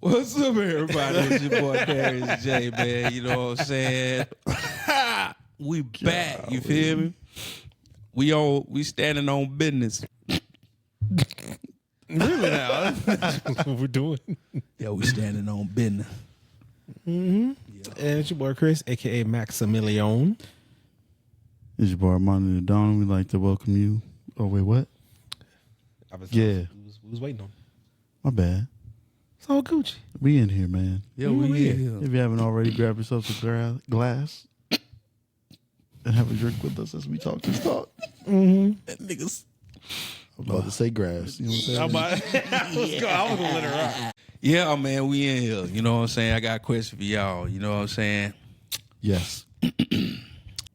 What's up, everybody? It's your boy Darius J, man. You know what I'm saying? We back. You feel me? We standing on business. Really now? That's what we're doing. Yeah, we standing on business. And it's your boy Chris, aka Maximilian. It's your boy Armando Don. We'd like to welcome you. Oh, wait, what? We was waiting on. My bad. It's all Gucci. We in here, man. Yeah, we in here. If you haven't already, grab yourself a glass and have a drink with us as we talk this talk. Niggas. I'm about to say grass. You know what I'm saying? I was gonna let her out. Yeah, man, we in here. You know what I'm saying? I got a question for y'all. You know what I'm saying? Yes.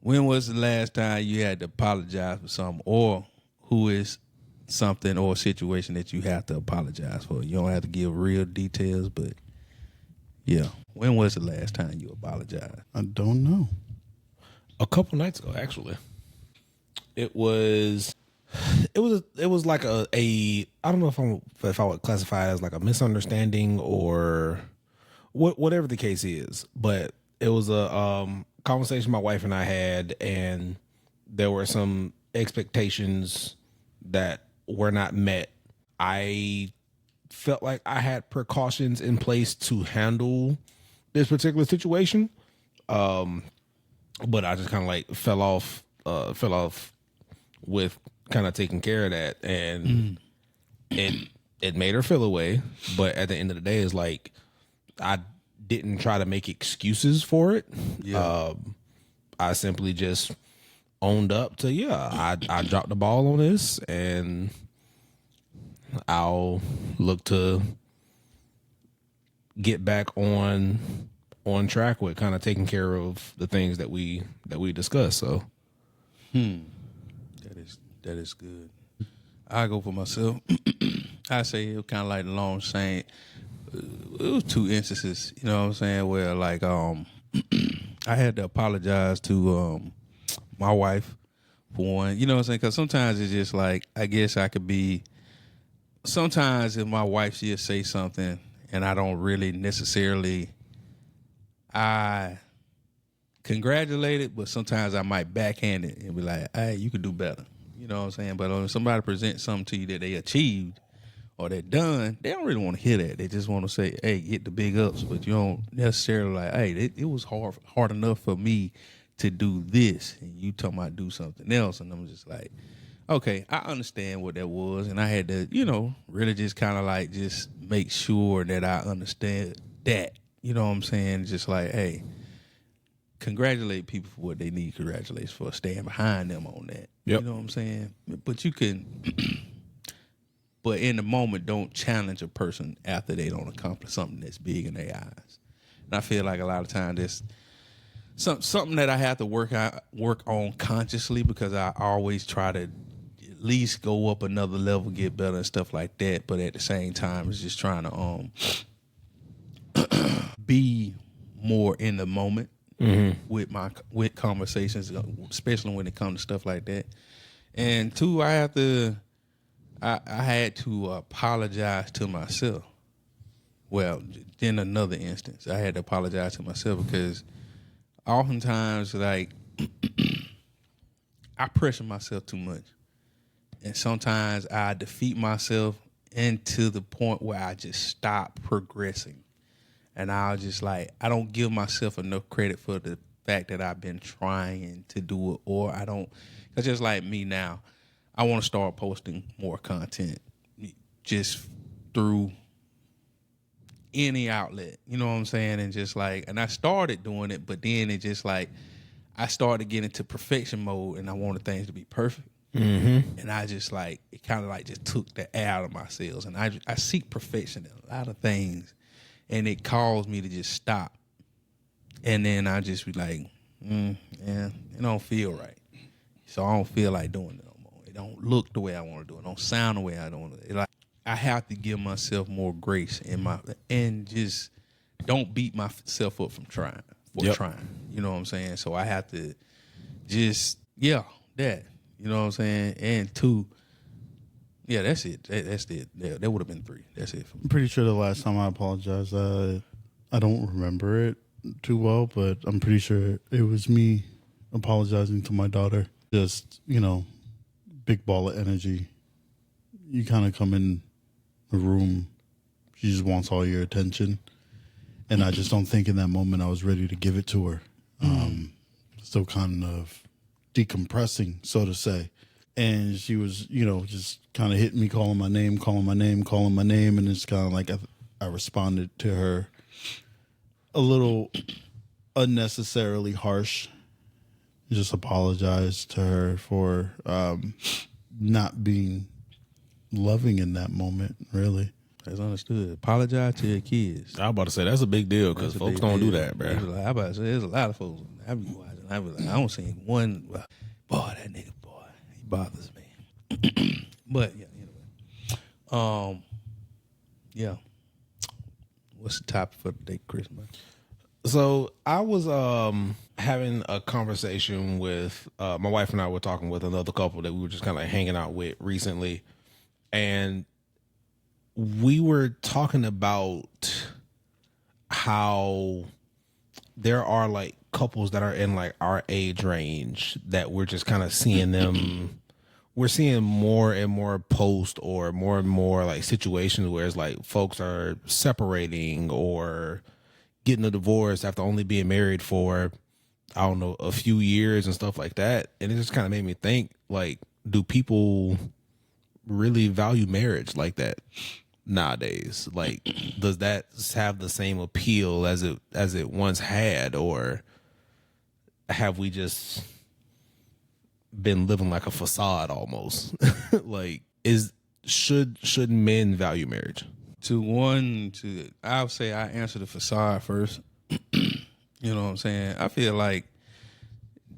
When was the last time you had to apologize for something, or who is something or situation that you have to apologize for? You don't have to give real details, but yeah. When was the last time you apologized? I don't know. A couple nights ago, actually. It was like a I don't know if I would classify it as like a misunderstanding or whatever the case is, but it was a conversation my wife and I had, and there were some expectations that were not met. I felt like I had precautions in place to handle this particular situation, but I just kind of like fell off with kind of taking care of that, and it made her feel away. But at the end of the day, it's like I didn't try to make excuses for it. Yeah. I simply just owned up to I dropped the ball on this, and I'll look to get back on track with kind of taking care of the things that we discussed. So That is good. I go for myself. I say it was kind of like the long saying. It was two instances, you know what I'm saying, where like I had to apologize to my wife for one. You know what I'm saying? Because sometimes it's just like, I guess I could be. Sometimes if my wife, she'll say something and I don't really necessarily, I congratulate it, but sometimes I might backhand it and be like, hey, you could do better. You know what I'm saying? But when somebody presents something to you that they achieved or they're done, they don't really want to hear that. They just want to say, hey, get the big ups. But you don't necessarily like, hey, it was hard enough for me to do this, and you talking about do something else. And I'm just like, okay, I understand what that was. And I had to, really just kind of like just make sure that I understand that. You know what I'm saying? Just like, hey, congratulate people for what they need congratulations for. Stand behind them on that. Yep. You know what I'm saying? But you can, but in the moment, don't challenge a person after they don't accomplish something that's big in their eyes. And I feel like a lot of times there's something that I have to work on consciously, because I always try to at least go up another level, get better and stuff like that. But at the same time, it's just trying to be more in the moment. With conversations, especially when it comes to stuff like that. And two, I had to apologize to myself. Well, in another instance, I had to apologize to myself because oftentimes, like, I pressure myself too much. And sometimes I defeat myself into the point where I just stop progressing. And I was just like, I don't give myself enough credit for the fact that I've been trying to do it, or I don't. Because just like me now, I want to start posting more content just through any outlet. You know what I'm saying? And just like, and I started doing it, but then it just like, I started getting into perfection mode, and I wanted things to be perfect. And I just like, it kind of like just took the air out of my sails. And I seek perfection in a lot of things. And it caused me to just stop. And then I just be like, yeah, it don't feel right. So I don't feel like doing it no more. It don't look the way I want to do it. It don't sound the way I don't. Like, I have to give myself more grace and just don't beat myself up from trying. You know what I'm saying? So I have to just, that. You know what I'm saying? And two, Yeah, that's it. That's it. That would have been 3. That's it for me. I'm pretty sure the last time I apologized, I don't remember it too well, but I'm pretty sure it was me apologizing to my daughter. Just, big ball of energy. You kind of come in the room, she just wants all your attention. And I just don't think in that moment I was ready to give it to her. Still kind of decompressing, so to say. And she was, just kind of hitting me, calling my name. And it's kind of like I responded to her a little unnecessarily harsh. Just apologized to her for not being loving in that moment, really. That's understood. Apologize to your kids. I was about to say that's a big deal because folks don't do that, bro. I about to say there's a lot of folks. I be watching. I be like, I don't see one. Boy, that nigga, boy, he bothers me. But yeah, anyway. Yeah. What's the topic for today, Christmas? So I was having a conversation with my wife, and I were talking with another couple that we were just kind of hanging out with recently, and we were talking about how there are like couples that are in like our age range that we're just kind of seeing them. We're seeing more and more posts or more and more like situations where it's like folks are separating or getting a divorce after only being married for, I don't know, a few years and stuff like that. And it just kind of made me think, like, do people really value marriage like that nowadays? Like, does that have the same appeal as it once had, or have we just been living like a facade almost? Like, should men value marriage? I would say I answer the facade first. You know what I'm saying? I feel like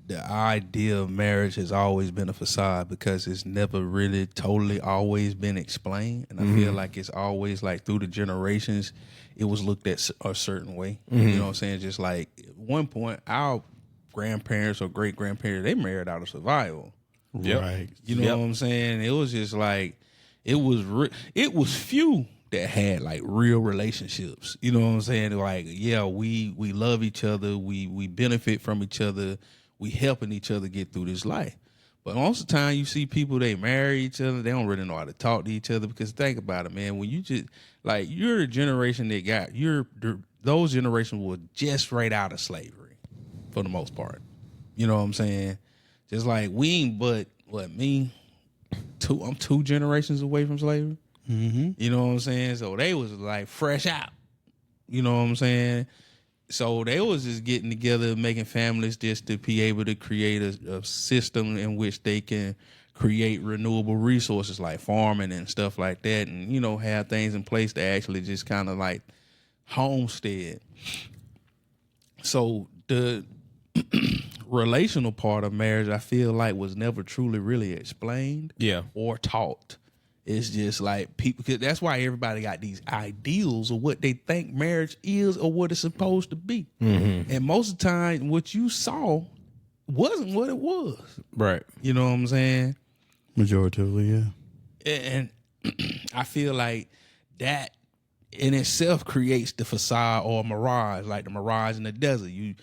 the idea of marriage has always been a facade because it's never really totally always been explained. And I feel like it's always like through the generations, it was looked at a certain way. You know what I'm saying? Just like at one point, our grandparents or great grandparents, they married out of survival. Yep. Right. You know what I'm saying? It was just like, it was few that had like real relationships. You know what I'm saying? Like, yeah, we love each other. We benefit from each other. We helping each other get through this life. But most of the time you see people, they marry each other. They don't really know how to talk to each other because think about it, man. When you just, like, you're a generation that those generations were just right out of slavery for the most part. You know what I'm saying? Just like we ain't but, I'm 2 generations away from slavery. Mm-hmm. You know what I'm saying? So they was like fresh out. You know what I'm saying? So they was just getting together, making families just to be able to create a system in which they can create renewable resources like farming and stuff like that, and, have things in place to actually just kind of like homestead. So the relational part of marriage, I feel like, was never truly really explained or taught. It's just like people, because that's why everybody got these ideals of what they think marriage is or what it's supposed to be. Mm-hmm. And most of the time, what you saw wasn't what it was. Right. You know what I'm saying? Majoritively, yeah. And I feel like that in itself creates the facade or mirage, like the mirage in the desert. You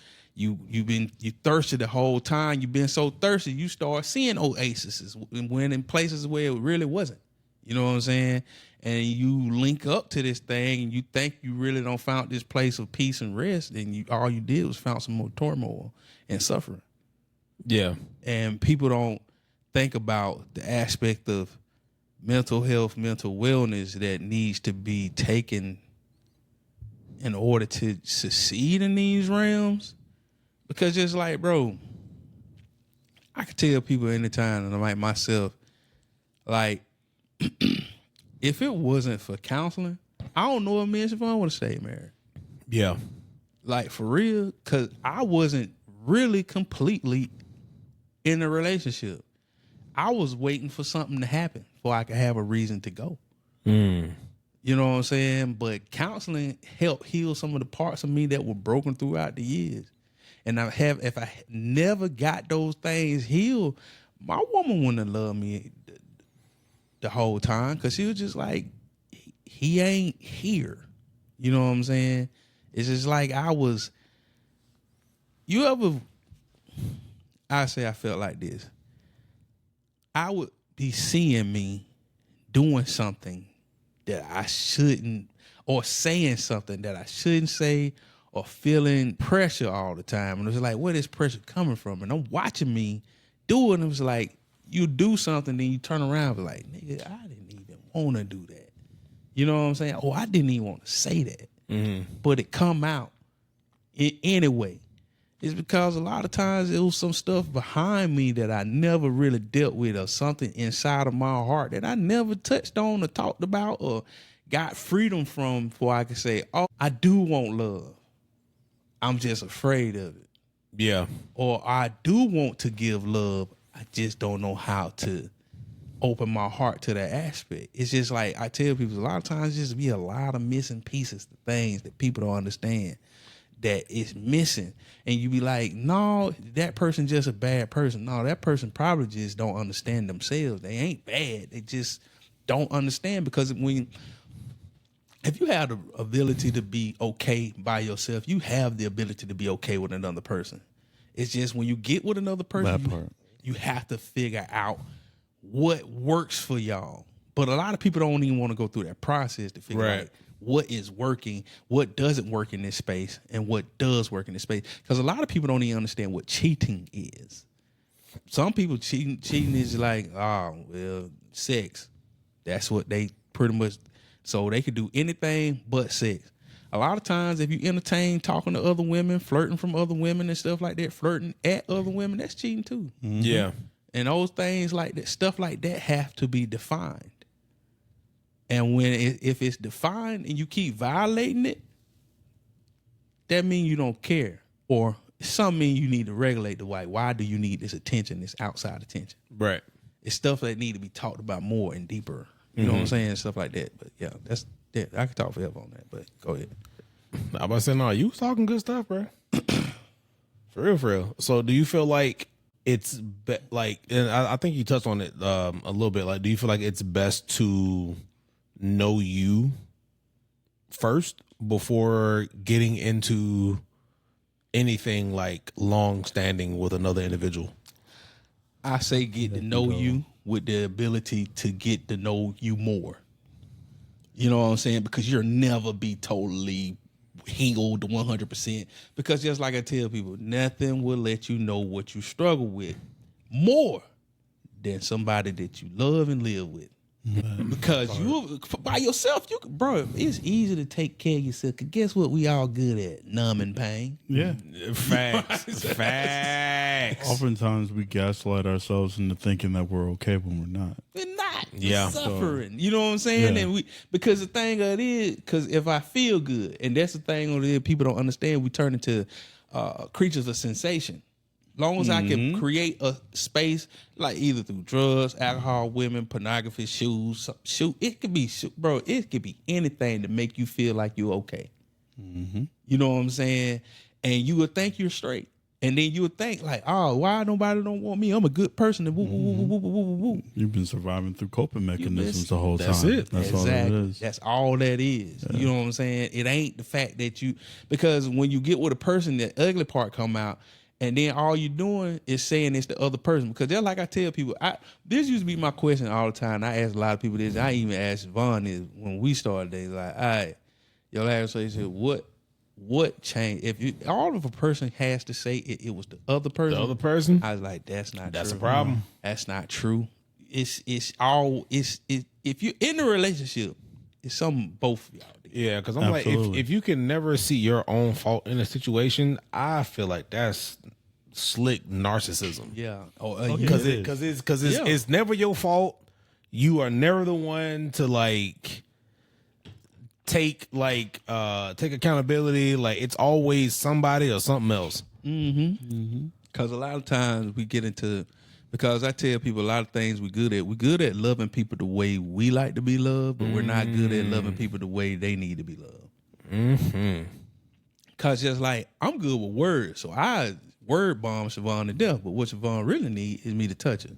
thirsty the whole time. You've been so thirsty, you start seeing oases when in places where it really wasn't. You know what I'm saying? And you link up to this thing and you think you really don't found this place of peace and rest, and all you did was found some more turmoil and suffering. Yeah. And people don't think about the aspect of mental health, mental wellness that needs to be taken in order to succeed in these realms. Because just like, bro, I could tell people anytime, and like myself, like, if it wasn't for counseling, I don't know if me and Siobhan would have stayed married. Yeah. Like, for real, because I wasn't really completely in a relationship. I was waiting for something to happen before I could have a reason to go. You know what I'm saying? But counseling helped heal some of the parts of me that were broken throughout the years. And if I never got those things healed, my woman wouldn't have loved me the whole time because she was just like, he ain't here. You know what I'm saying? It's just like I say I felt like this. I would be seeing me doing something that I shouldn't, or saying something that I shouldn't say, or feeling pressure all the time. And it was like, where is pressure coming from? And I'm watching me do it, and it was like, you do something, then you turn around and be like, nigga, I didn't even want to do that. You know what I'm saying? Oh, I didn't even want to say that. But it come out anyway. It's because a lot of times it was some stuff behind me that I never really dealt with, or something inside of my heart that I never touched on or talked about or got freedom from before I could say, oh, I do want love. I'm just afraid of it. Yeah. Or I do want to give love. I just don't know how to open my heart to that aspect. It's just like I tell people, a lot of times just be a lot of missing pieces, the things that people don't understand that is missing. And you be like, no, that person just a bad person. No, that person probably just don't understand themselves. They ain't bad. They just don't understand, because if you have the ability to be okay by yourself, you have the ability to be okay with another person. It's just when you get with another person, you have to figure out what works for y'all. But a lot of people don't even want to go through that process to figure out what is working, what doesn't work in this space, and what does work in this space. Because a lot of people don't even understand what cheating is. Some people cheating is like, oh, well, sex. That's what they pretty much, so they could do anything but sex. A lot of times if you entertain talking to other women, flirting from other women and stuff like that, flirting at other women, that's cheating too. Mm-hmm. Yeah. And those things like that, stuff like that have to be defined. And if it's defined and you keep violating it, that means you don't care. Or some mean you need to regulate the why do you need this attention, this outside attention? Right. It's stuff that need to be talked about more and deeper. You know what I'm saying? Stuff like that. But yeah, I could talk forever on that, but go ahead. I about to say, no, you was talking good stuff, bro. For real, for real. So do you feel like it's like, and I think you touched on it a little bit, like, do you feel like it's best to know you first before getting into anything like long standing with another individual? I say get to know you with the ability to get to know you more. You know what I'm saying? Because you'll never be totally healed 100%. Because just like I tell people, nothing will let you know what you struggle with more than somebody that you love and live with. Because you by yourself, bro, it's easy to take care of yourself. Cause guess what? We all good at numbing pain. Yeah. Facts. Facts. Oftentimes we gaslight ourselves into thinking that we're okay when we're not. We're not. Yeah. We're suffering. You know what I'm saying? Yeah. And because the thing of it is, because if I feel good, and that's the thing of it is, people don't understand, we turn into creatures of sensation. Long as I can create a space, like either through drugs, alcohol, women, pornography, shoes, it could be, bro, it could be anything to make you feel like you're okay. You know what I'm saying? And you would think you're straight. And then you would think like, oh, why nobody don't want me? I'm a good person. And woo, woo, woo, woo, woo, woo, woo. You've been surviving through coping mechanisms the whole That's time. it. That's Exactly. all it is. That's all that is. Yeah. You know what I'm saying? It ain't the fact that because when you get with a person, the ugly part come out, and then all you're doing is saying it's the other person. Because just like I tell people, this used to be my question all the time. I ask a lot of people this. I even asked Vaughn this when we started days. Like, all right, your last say, said, what changed? If all of a person has to say it was the other person. The other person? I was like, that's not true. That's a problem. That's not true. If you're in a relationship, it's something both of y'all do. Yeah, because I'm Absolutely. like, if you can never see your own fault in a situation, I feel like that's slick narcissism. Yeah. Because it's never your fault. You are never the one to like take accountability. Like it's always somebody or something else. Because a lot of times we get into, because I tell people a lot of things we're good at. We're good at loving people the way we like to be loved, but we're not good at loving people the way they need to be loved. Because just like, I'm good with words, so I word bomb Siobhan to death, but what Siobhan really need is me to touch her.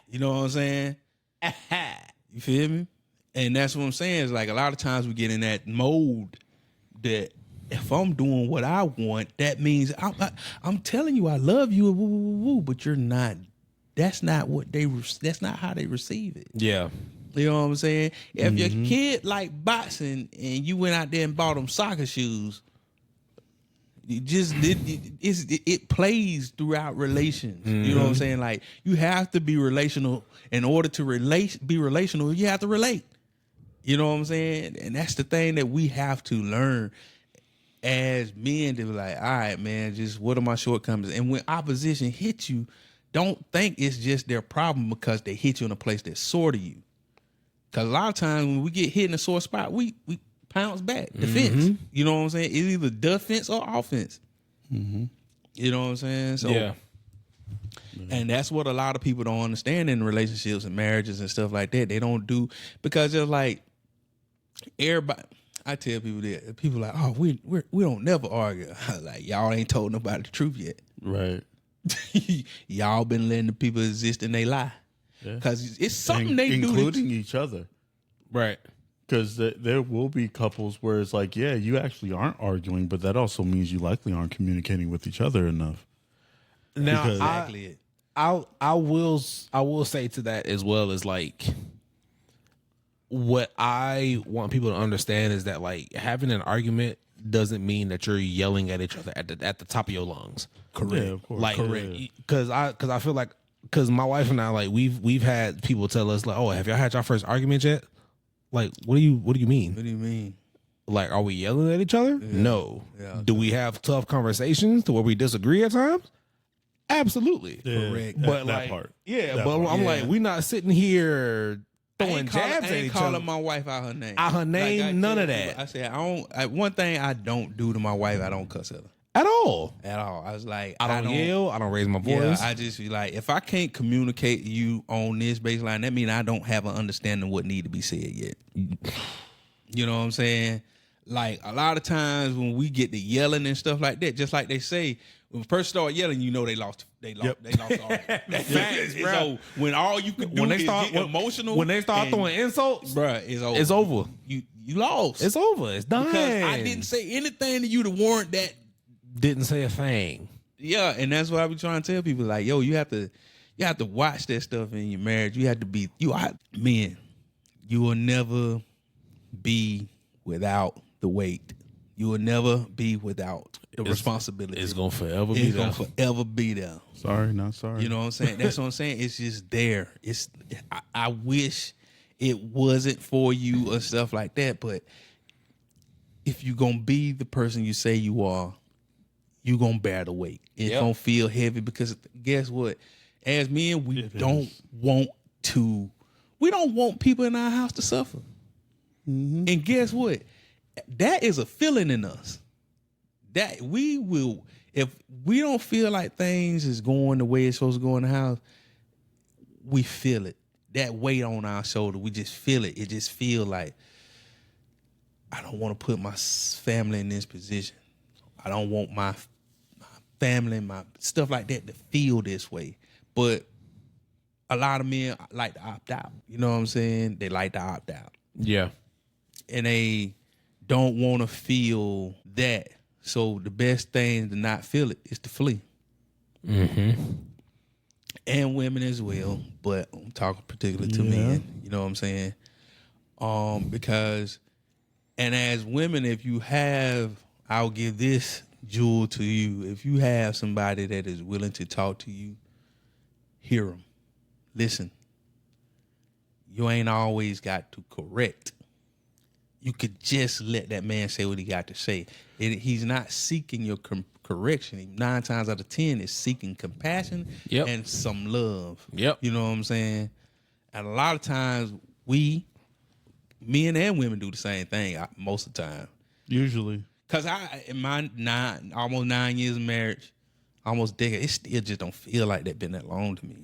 You know what I'm saying? You feel me? And that's what I'm saying. Is like a lot of times we get in that mode that if I'm doing what I want, that means I'm telling you I love you, woo, woo, woo, woo, but you're not. That's not what that's not how they receive it. Yeah. You know what I'm saying? If your kid like boxing and you went out there and bought them soccer shoes, it plays throughout relations. You know what I'm saying? Like you have to be relational in order to be relational. You have to relate. You know what I'm saying? And that's the thing that we have to learn as men to be like, all right, man, just what are my shortcomings? And when opposition hits you, don't think it's just their problem because they hit you in a place that's sore to you. Because a lot of times when we get hit in a sore spot, we pounce back, defense. You know what I'm saying? It's either defense or offense. You know what I'm saying? So, Yeah. and that's what a lot of people don't understand in relationships and marriages and stuff like that. They don't do, because they're like, everybody. I tell people that people are like, oh, we don't never argue. Like y'all ain't told nobody the truth yet. Right. Y'all been letting the people exist and they lie. Because it's something they do, including each other. Right. Because there will be couples where it's like, yeah, you actually aren't arguing, but that also means you likely aren't communicating with each other enough. Now, Because- exactly it. I will say to that as well, is like, what I want people to understand is that like having an argument doesn't mean that you're yelling at each other at the top of your lungs. Correct. Yeah, of course. Like, Correct. because I feel like, because my wife and I, like, we've had people tell us like, oh, have y'all had your first argument yet? Like, what do you mean? What do you mean? Like, are we yelling at each other? No. Yeah. Do we have tough conversations to where we disagree at times? Absolutely. Yeah, Correct. But that like, part. yeah, That but part. I'm Yeah. like, we're not sitting here throwing jabs I at ain't each calling other. my wife out her name. Out her name, I none tell of people, that. I said one thing I don't do to my wife, I don't cuss at her At all. at all. I was like, I don't yell. I don't raise my voice. Yeah, I just be like, if I can't communicate to you on this baseline, that means I don't have an understanding of what need to be said yet. You know what I'm saying? Like a lot of times when we get to yelling and stuff like that, just like they say, when a person start yelling, you know they lost. They lost. Facts, bro. So when all you can do when they is start get emotional, when they start and- throwing insults, bruh, it's over. it's over. You lost. It's over. It's done. because I didn't say anything to you to warrant that. Didn't say a thing. Yeah, and that's what I be trying to tell people. Like, yo, you have to watch that stuff in your marriage. You have to be men. You will never be without the weight. You will never be without the responsibility. It's gonna forever be It's there. gonna forever be there. Sorry, not sorry. You know what I'm saying? That's what I'm saying. It's just there. I wish it wasn't for you or stuff like that. But if you're gonna be the person you say you are, you're gonna bear the weight. It's Yep. gonna feel heavy because guess what? As men, we don't want people in our house to suffer. And guess what? That is a feeling in us. That we will, if we don't feel like things is going the way it's supposed to go in the house, we feel it. That weight on our shoulder, we just feel it. It just feel like, I don't want to put my family in this position. I don't want my family, my stuff like that to feel this way. But a lot of men like to opt out. You know what I'm saying? They like to opt out. Yeah. And they don't want to feel that. So the best thing to not feel it is to flee. And women as well, but I'm talking particularly to men. You know what I'm saying? Because, and as women, if you have, I'll give this jewel to you. If you have somebody that is willing to talk to you, hear them, listen. You ain't always got to correct. You could just let that man say what he got to say. He's not seeking your correction. He 9 times out of 10 is seeking compassion and some love. Yep. You know what I'm saying? And a lot of times men and women do the same thing most of the time. Usually. Because in my almost 9 years of marriage, almost decade, it still just don't feel like that been that long to me.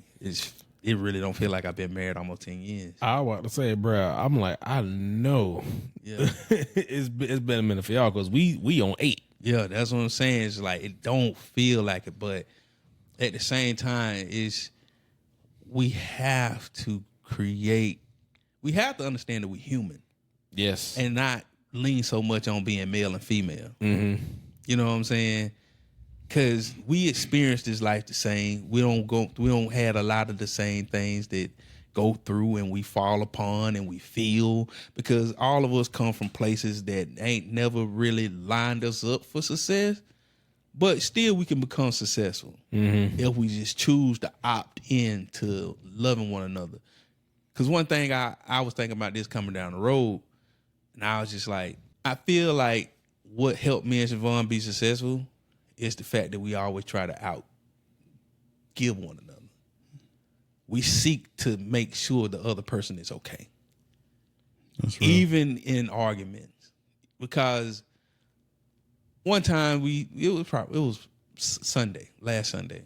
It really don't feel like I've been married almost 10 years. I want to say, bro, I'm like, I know. Yeah. it's been a minute for y'all because we on 8. Yeah, that's what I'm saying. It's like it don't feel like it, but at the same time, we have to understand that we're human Yes. and not lean so much on being male and female. Mm-hmm. You know what I'm saying? Because we experience this life the same. We don't have a lot of the same things that go through and we fall upon and we feel, because all of us come from places that ain't never really lined us up for success, but still we can become successful if we just choose to opt in to loving one another. Because one thing I was thinking about this coming down the road, and I was just like, I feel like what helped me and Siobhan be successful is the fact that we always try to outgive one another. We seek to make sure the other person is okay. That's real. Even in arguments. Because one time it was Sunday, last Sunday.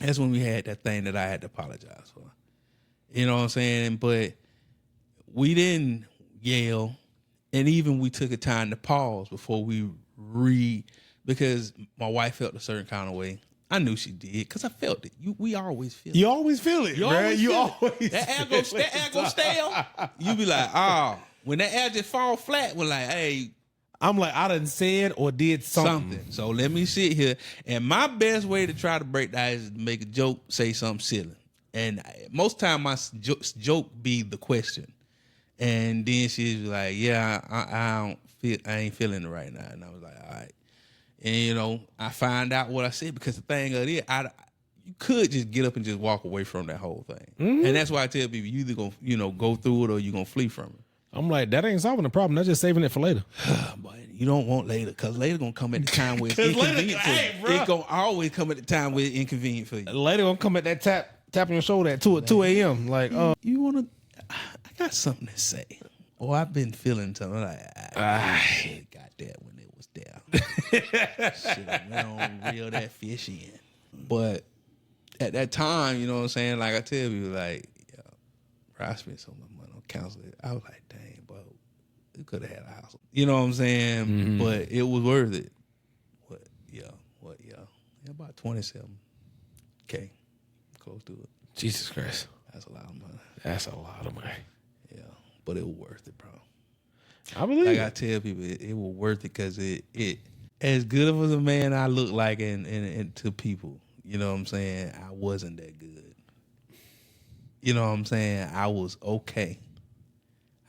That's when we had that thing that I had to apologize for. You know what I'm saying? But we didn't yell, and even we took a time to pause before we because my wife felt a certain kind of way. I knew she did because I felt it. We always feel it. You always feel it, bro. You always that air go stale. You be like, oh, when that air just fall flat, we're like, hey, I'm like, I done said or did something. So let me sit here. And my best way to try to break that is to make a joke, say something silly. And most time my joke be the question. And then she's like, yeah, I ain't feeling it right now. And I was like, all right. And, you know, I find out what I said, because the thing of it, you could just get up and just walk away from that whole thing. Mm-hmm. And that's why I tell people, you either going to, go through it or you're going to flee from it. I'm like, that ain't solving the problem. That's just saving it for later. But you don't want later, because later going to come at the time where it's inconvenient for you. It's going to always come at the time where it's inconvenient for you. Later going to come at that tapping your shoulder at 2 a.m. Like, you want to, I got something to say. Or I've been feeling something. Like, I got that when it was there. Should have went on reel that fish in. But at that time, you know what I'm saying? Like I tell you, like, bro, I spent so much money on counseling. I was like, dang, bro, we could have had a house. You know what I'm saying? Mm-hmm. But it was worth it. About 27K. Close to it. Jesus Christ. That's a lot of money. That's a lot of money. Yeah. But it was worth it, bro. I believe like I tell people, it was worth it, because it as good of a man I look like and to people, you know what I'm saying, I wasn't that good. You know what I'm saying? I was okay.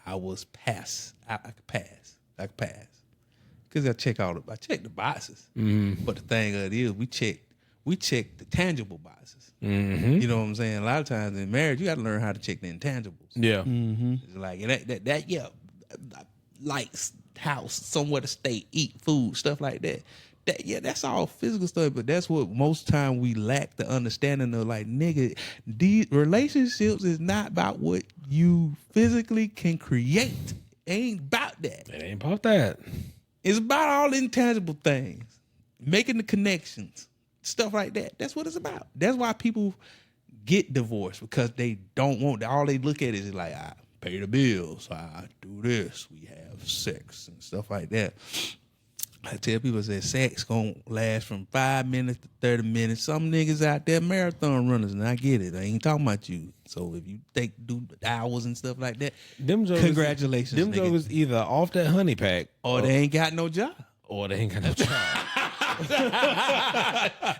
I was pass. I could pass. Because I check the boxes. Mm-hmm. But the thing of it is, we check the tangible boxes. Mm-hmm. You know what I'm saying? A lot of times in marriage, you got to learn how to check the intangibles. Yeah. Mm-hmm. It's like lights, house, somewhere to stay, eat, food, stuff like that. That's all physical stuff, but that's what most time we lack the understanding of. Like, nigga, these relationships is not about what you physically can create. It ain't about that. It ain't about that. It's about all the intangible things, making the connections, stuff like that. That's what it's about. That's why people get divorced, because they don't want, all they look at is like, I pay the bills, I do this, we have sex and stuff like that. I tell people that sex gonna last from 5 minutes to 30 minutes. Some niggas out there marathon runners, and I get it. I ain't talking about you. So if you do hours and stuff like that, congratulations. Them jokers either off that honey pack, or they ain't got no job. Or they ain't got no job.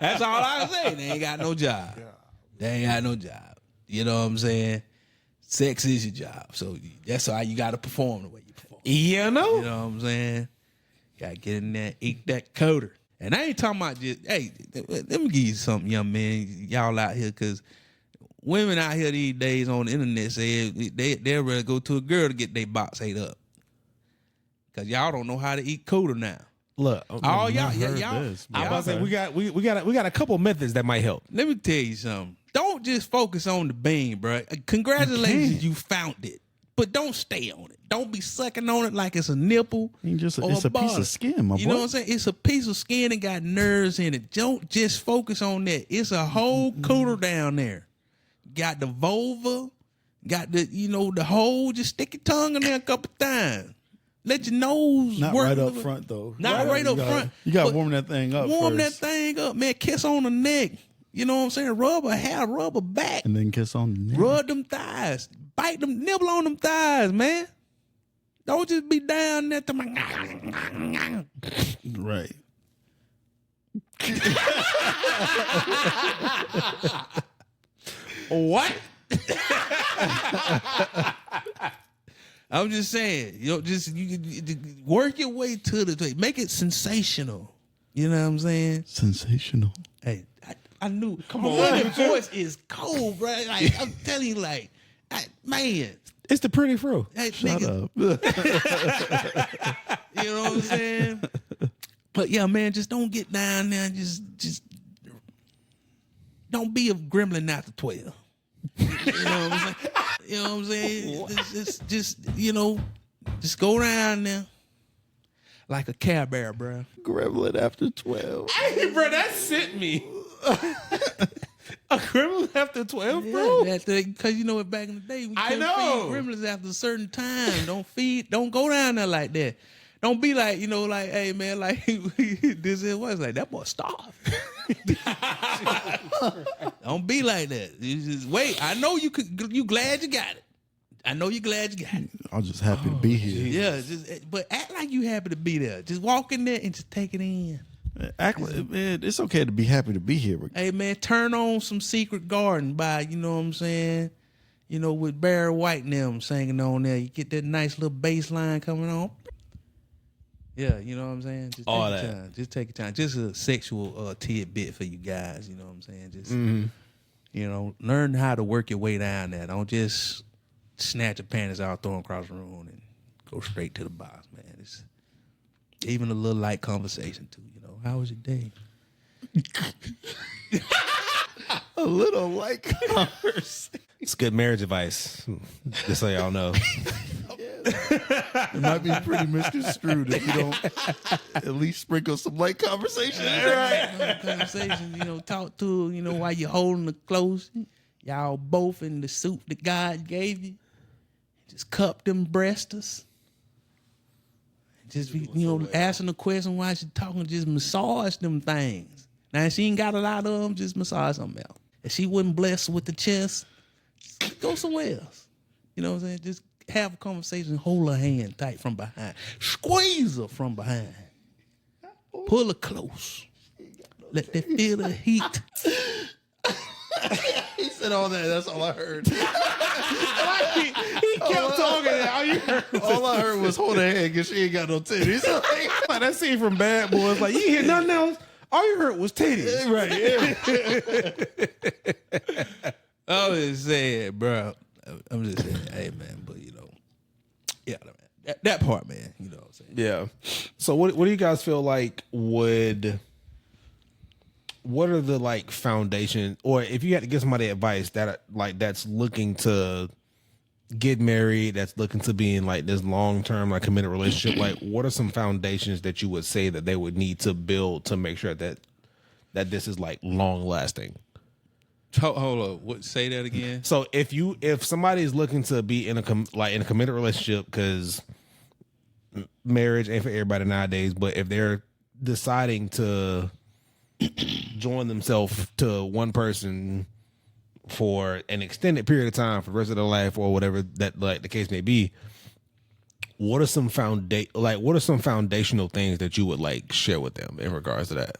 That's all I say. They ain't got no job. They ain't got no job. You know what I'm saying? Sex is your job. So that's why you got to perform the way you perform. You know? You know what I'm saying? Got to get in there, eat that coder. And I ain't talking about just, hey, let me give you something, young man, y'all out here, because women out here these days on the internet say they'd rather go to a girl to get their box ate up. Because y'all don't know how to eat coder now. Look, all y'all. I'm about to say we got a couple methods that might help. Let me tell you something. Don't just focus on the bean, bro. Congratulations, you found it, but don't stay on it. Don't be sucking on it like it's a nipple. It's a piece of skin, my boy. You know what I'm saying? It's a piece of skin and got nerves in it. Don't just focus on that. It's a whole cooter down there. Got the vulva, got the hole. Just stick your tongue in there a couple times. Let your nose not work. Right up front, though. Not right up front. You got to warm that thing up. Warm first. that thing up, man. Kiss on the neck. You know what I'm saying? Rub her hair, rub her back, And then kiss on the neck. rub them thighs, bite them, nibble on them thighs, man. Don't just be down there to my. Right. What? I'm just saying, you work your way to the, make it sensational. You know what I'm saying? Sensational. Hey, I knew. Come on, your voice is cold, bro. Like I'm telling you, like, man. It's the pretty fro. Hey, Shut nigga, up. you know what I'm saying? But yeah, man, just don't get down there. Just don't be a gremlin after 12. You know what I'm saying? You know what I'm saying? Just go around there like a Care Bear, bro. Gremlin after 12. Hey, bro, that sent me. A gremlin after 12, bro? Yeah, because you know what, back in the day, we I couldn't know. feed gremlins after a certain time. Don't go down there like that. Don't be like, like, hey man, like this is what's like that boy starved. Don't be like that. You just wait. I know you glad you got it. I know you're glad you got it. I'm just happy to be here. Yeah, but act like you happy to be there. Just walk in there and just take it in. Act like, man, it's okay to be happy to be here. Hey man, turn on some Secret Garden by, you know what I'm saying? With Barry White and them singing on there. You get that nice little bass line coming on. Yeah, you know what I'm saying? Just take All your that. time. Just take your time. Just a sexual tidbit for you guys, you know what I'm saying? Just learn how to work your way down there. Don't just snatch your panties out, throw them across the room, and go straight to the box, man. It's even a little light conversation too, How was your day? A little like conversation. It's good marriage advice. Just so y'all know. It might be pretty misconstrued if you don't at least sprinkle some light conversation. Conversation, talk to her, while you're holding her close. Y'all both in the suit that God gave you. Just cup them breasts. Just be, asking the question while she talking, just massage them things. Now, if she ain't got a lot of them, just massage something else. If she wasn't blessed with the chest, go somewhere else. You know what I'm saying? Just have a conversation, hold her hand tight from behind. Squeeze her from behind. Pull her close. Let that feel the heat. He said all that. That's all I heard. He kept talking. All I heard was hold her hand because she ain't got no titties. Like that scene from Bad Boys. Like, you hear nothing else? All you heard was titties. Right. I was just saying, bro. I'm just saying, hey, man, but yeah, man. That part, man, you know what I'm saying? Yeah. So what do you guys feel like what are the foundation, or if you had to give somebody advice that that's looking to get married, that's looking to be in this long-term committed relationship, what are some foundations that you would say that they would need to build to make sure that this is long lasting? Hold up. What? Say that again. So if somebody is looking to be in a committed relationship, because marriage ain't for everybody nowadays, but if they're deciding to join themselves to one person for an extended period of time for the rest of their life or whatever that the case may be, what are some foundational things that you would share with them in regards to that?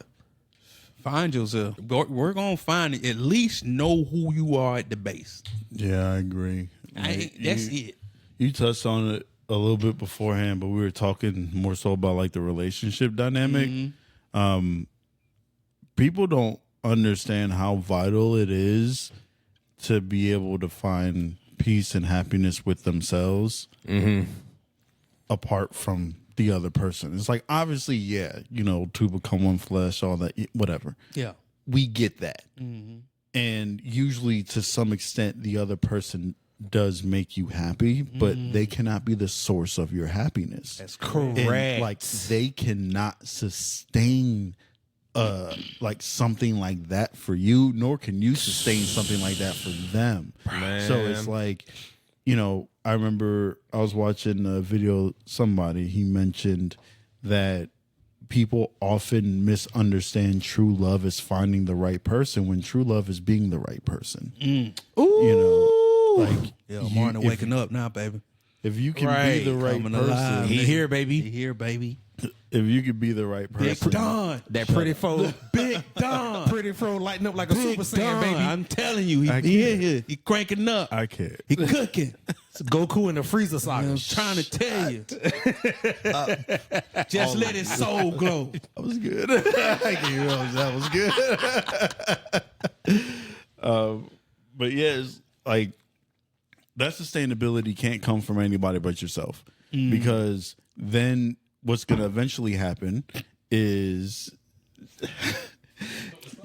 Find yourself. We're gonna find it. At least know who you are at the base. Yeah, I agree. That's it. You touched on it a little bit beforehand, but we were talking more so about the relationship dynamic. People don't understand how vital it is to be able to find peace and happiness with themselves apart from the other person. It's obviously, two become one flesh, all that, whatever. Yeah. We get that. And usually to some extent, the other person does make you happy, but they cannot be the source of your happiness. That's correct. And, they cannot sustain something like that for you, nor can you sustain something like that for them. Man. So it's I remember I was watching a video, he mentioned that people often misunderstand true love as finding the right person when true love is being the right person. You know, like Yeah, Martin waking up now, baby. if you can Right. be the right Coming person, alive. He here, baby. He here, baby. if you can be the right person, Don. That pretty fro, Big Don. pretty fro lighting up like a Big Super Saiyan, Don. baby. I'm telling you, I he can't. here. He cranking up. I can't. He cooking. It's Goku in the freezer saga. I'm trying to tell you. Just let his soul glow. That was good. I can't realize that was good. But yeah, it's like that sustainability can't come from anybody but yourself, because then what's going to eventually happen is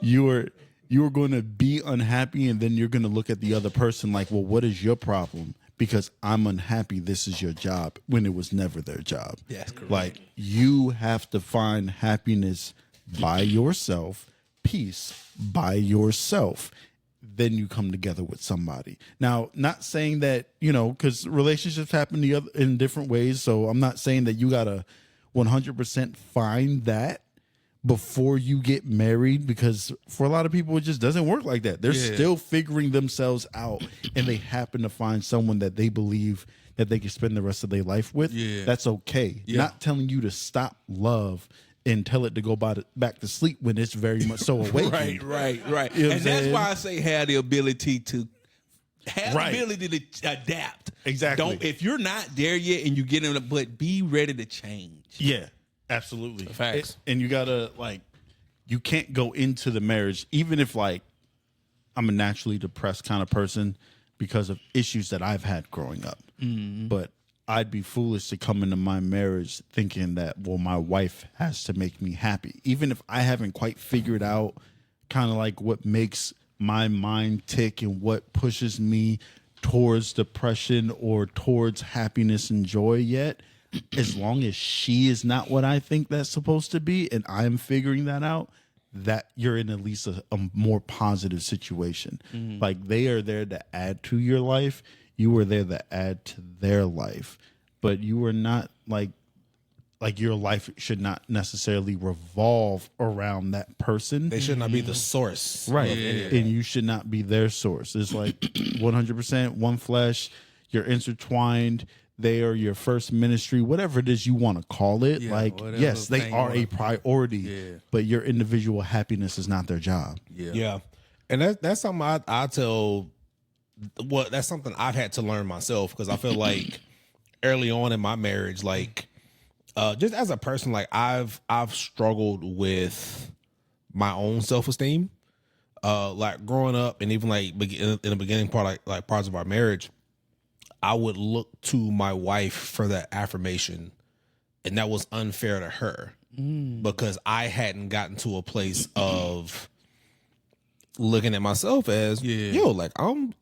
you're going to be unhappy, and then you're going to look at the other person like, well, what is your problem? Because I'm unhappy, this is your job, when it was never their job. That's correct. Like, you have to find happiness by yourself, peace by yourself. Then you come together with somebody. Now, not saying that, you know, because relationships happen in different ways. So I'm not saying that you got to 100% find that before you get married, because for a lot of people, it just doesn't work like that. They're still figuring themselves out, and they happen to find someone that they believe that they can spend the rest of their life with. Yeah. That's okay. Yeah. Not telling you to stop love and tell it to go back to sleep when it's very much so awakened. Right. You know what And I'm that's saying? why I say have the ability to Right. the ability to adapt. Exactly. Don't, if you're not there yet and you get in, but be ready to change. Yeah, absolutely. Facts. And you gotta, like, you can't go into the marriage, even if, like, I'm a naturally depressed kind of person because of issues that I've had growing up. But I'd be foolish to come into my marriage thinking that, well, my wife has to make me happy, even if I haven't quite figured out kind of like what makes my mind tick and what pushes me towards depression or towards happiness and joy yet. As long as she is not what I think that's supposed to be, and I'm figuring that out, that you're in at least a more positive situation. Like, they are there to add to your life. You are there to add to their life, but you are not like your life should not necessarily revolve around that person. They should not be the source. Right. And you should not be their source. It's like 100% one flesh. You're intertwined. They are your first ministry, whatever it is you want to call it. Yeah, like, whatever yes, they thing you are wanna- a priority, Yeah. but your individual happiness is not their job. Yeah. And that's something I tell, well, that's something I've had to learn myself, because I feel like early on in my marriage, like, just as a person, like I've struggled with my own self-esteem. Like growing up, and even like in the beginning part, like parts of our marriage, I would look to my wife for that affirmation, and that was unfair to her because I hadn't gotten to a place of looking at myself as, yo, like I'm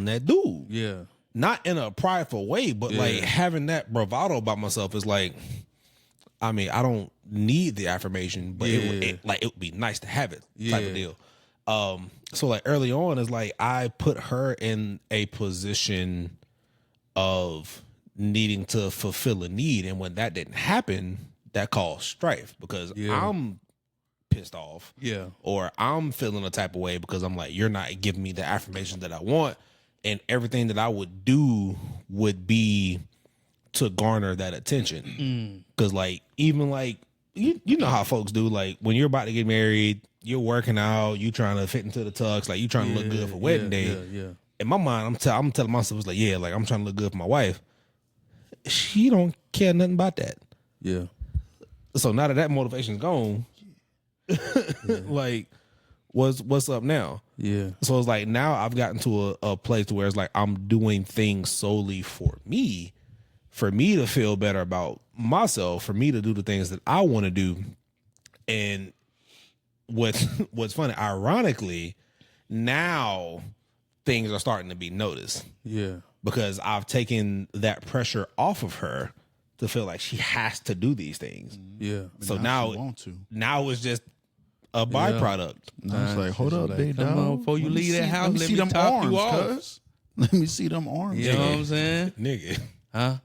that dude. Yeah. Not in a prideful way, but like having that bravado about myself is like, I mean, I don't need the affirmation, but it would be nice to have it, type of deal. So like early on, it's like I put her in a position of needing to fulfill a need, and when that didn't happen, that caused strife because I'm pissed off, or I'm feeling a type of way because I'm like, you're not giving me the affirmation that I want, and everything that I would do would be to garner that attention. Because like, even like, you know how folks do, like when you're about to get married, you're working out, you trying to fit into the tux, like you trying to look good for wedding day. In my mind, I'm telling myself, it's like, yeah, like I'm trying to look good for my wife. She don't care nothing about that. Yeah. So now that motivation's gone, like, what's up now? Yeah. So it's like now I've gotten to a place where it's like I'm doing things solely for me to feel better about myself, for me to do the things that I want to do. And what's funny, ironically, now things are starting to be noticed. Yeah. Because I've taken that pressure off of her to feel like she has to do these things. Yeah. So Now now she want to. now it's just a byproduct. I was like, hold up, like, big come dog. on, before you Let me leave that see- house, let me let see me them top arms, you off. cuz. Let me see them arms. You know what I'm saying? Nigga. Huh?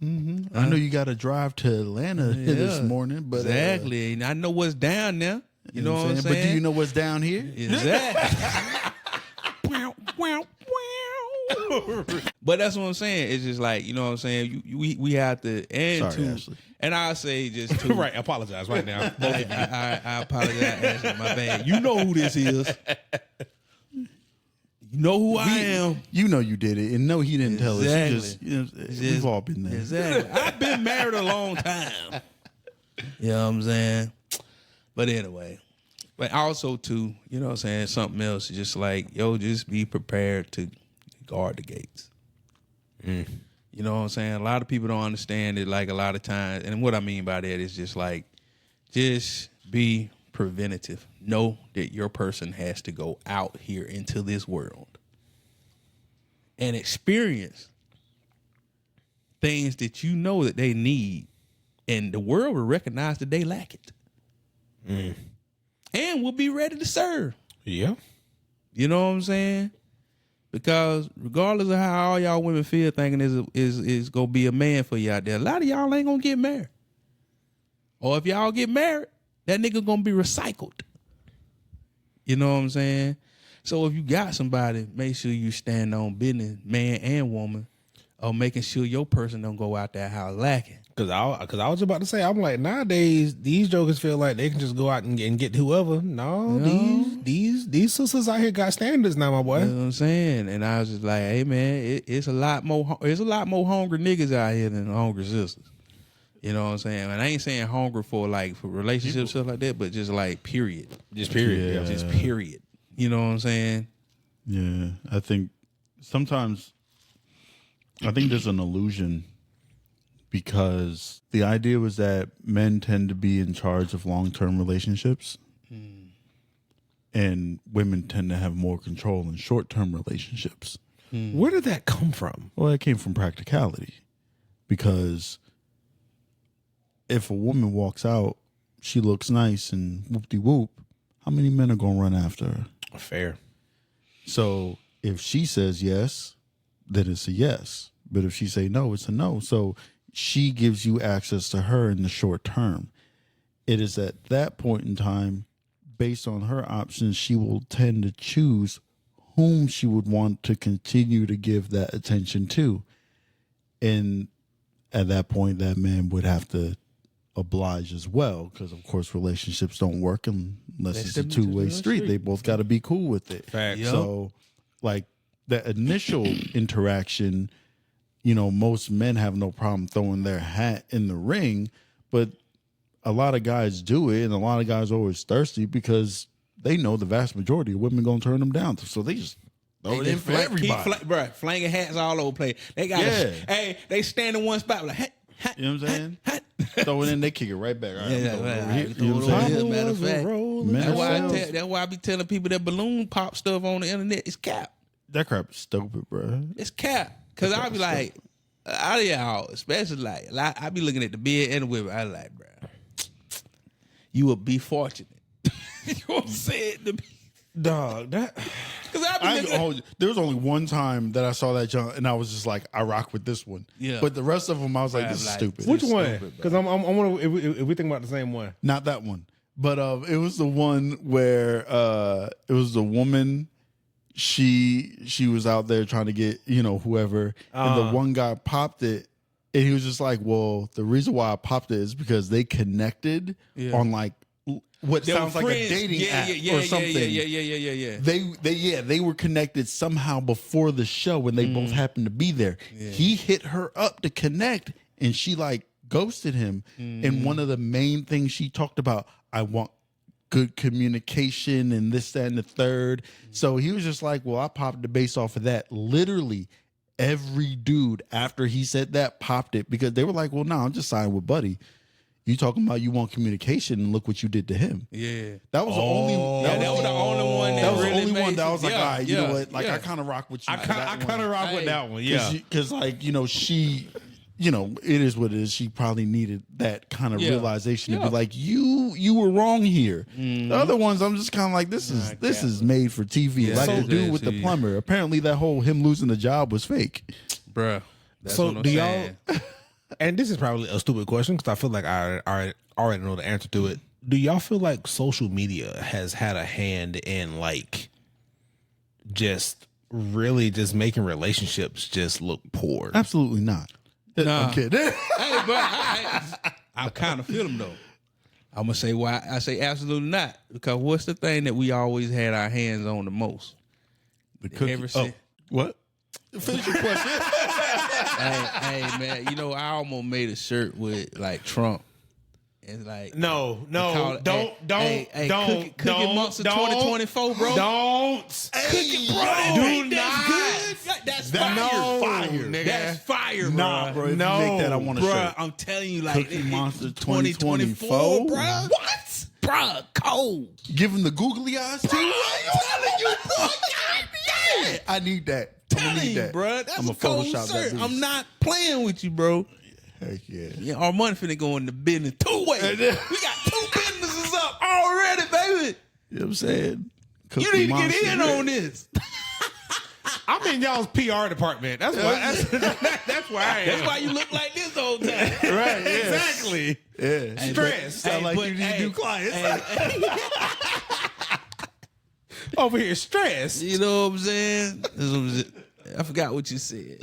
I know you got to drive to Atlanta this morning, but exactly. And I know what's down there. You know what I'm saying? But do you know what's down here? Exactly. But that's what I'm saying. It's just like, you know what I'm saying? We have to, and Sorry, to, Ashley. and I say just to, Right, apologize right now. Both of you. I apologize, Ashley, my bad. You know who this is. You know who I am. You know you did it, and no, he didn't tell us. Exactly. You just, you know, we've all been there. Exactly. I've been married a long time. You know what I'm saying? But anyway. But also too, you know what I'm saying, something else, just like, just be prepared to guard the gates. You know what I'm saying? A lot of people don't understand it, like a lot of times, and what I mean by that is just like, just be preventative. Know that your person has to go out here into this world and experience things that you know that they need, and the world will recognize that they lack it. And will be ready to serve. Yeah. You know what I'm saying? Because regardless of how all y'all women feel thinking is gonna be a man for you out there, a lot of y'all ain't gonna get married. Or if y'all get married, that nigga gonna be recycled. You know what I'm saying? So if you got somebody, make sure you stand on business, man and woman, of making sure your person don't go out that house lacking. Cause I was about to say, I'm like, nowadays these jokers feel like they can just go out and get whoever. No, these sisters out here got standards now, my boy. You know what I'm saying? And I was just like, hey man, it's a lot more hungry niggas out here than hungry sisters. You know what I'm saying? And I ain't saying hungry for relationships, stuff like that, but just like period. Just period. Yeah. Yeah. Just period. You know what I'm saying? Yeah, I think sometimes there's an illusion, because the idea was that men tend to be in charge of long-term relationships and women tend to have more control in short-term relationships. Where did that come from? Well, it came from practicality, because if a woman walks out, she looks nice and whoop-de-whoop, how many men are going to run after her? Fair. So if she says yes, then it's a yes. But if she say no, it's a no. So she gives you access to her in the short term. It is at that point in time, based on her options, she will tend to choose whom she would want to continue to give that attention to. And at that point, that man would have to oblige as well, because of course relationships don't work unless it's a two-way street. They both got to be cool with it. Fact. Yep. So like the initial interaction, you know, most men have no problem throwing their hat in the ring, but a lot of guys do it, and a lot of guys are always thirsty because they know the vast majority of women gonna turn them down, so they just throw it in for everybody. Flanging hats all over the place. They got they stand in one spot like, hey, You know what I'm saying? Throw it in, they kick it right back. All right, Yeah, I'm right, over right. here. You know what I'm saying? Matter of fact, Man, that's why I be telling people that balloon pop stuff on the internet is cap. that crap is stupid, bro. It's cap. Cause I be like, out of y'all, especially like I be looking at the bed and the women. I like, bro, you would be fortunate. You know what I'm saying to me? Dog, that Cause I be I ain't looking gonna hold you. There was only one time that I saw that junk, and I was just like, I rock with this one. Yeah. But the rest of them, I was like, this is Like, stupid. which It's one? stupid, Because I'm wonder if we think about the same one. Not that one, but it was the one where it was the woman. She was out there trying to get, you know, whoever, and the one guy popped it, and he was just like, well, the reason why I popped it is because they connected on like what They sounds were like friends. a dating app or something. Yeah. They were connected somehow before the show when they both happened to be there. He hit her up to connect, and she like ghosted him. And one of the main things she talked about, I want good communication and this, that, and the third. So he was just like, well, I popped the base off of that. Literally every dude after he said that popped it, because they were like, well, no, I'm just signing with Buddy. You talking about you want communication, and look what you did to him. Yeah. That was the only. That was the only one. That was really the only made one that I was like, sense. all right, you know what? Like, yeah. I kind of rock with you. I kind of rock with that one. Yeah. Because, like, you know, she, you know, it is what it is. She probably needed that kind of realization to be like, you were wrong here. The other ones, I'm just kind of like, this is made for TV. Yeah, like so- the dude with the plumber. Apparently, that whole him losing the job was fake. Bruh. That's So what I'm do saying. and this is probably a stupid question because I feel like I already know the answer to it. Do y'all feel like social media has had a hand in like just really just making relationships just look poor? Absolutely not. Nah. I'm kidding. Hey, but I kind of feel them though. I'm gonna say why I say absolutely not, because what's the thing that we always had our hands on the most? The cookie. Ever since- What? Finish your question. hey, man, you know I almost made a shirt with like Trump. It's like No, call it- Cookie Monster 2024, bro. Don't. Cookie, bro. Do That's not. good. That's That's fire. fire. Nigga. That's fire, Nah, bro. If No, you make that, I want a Bro, shirt. I'm telling you, like Cookie Monster 2024, bro. What, bro? Cold. Give him the googly eyes too. I'm telling you, bro. God, I need that. I'm gonna damn, need that, bro. That's I'm a a cold Photoshop shirt. that. I'm not playing with you, bro. Heck yeah. Yeah, our money finna go in the business two ways. We got 2 businesses up already, baby. You know what I'm saying? You Cookie need to Monster. get in on this. I'm in y'all's PR department. That's why. That's why I am. That's why you look like this whole time. Right, yeah. Exactly. Yeah. Stress. Sound like you need new clients. Over here, stress. You know what I'm saying? I forgot what you said.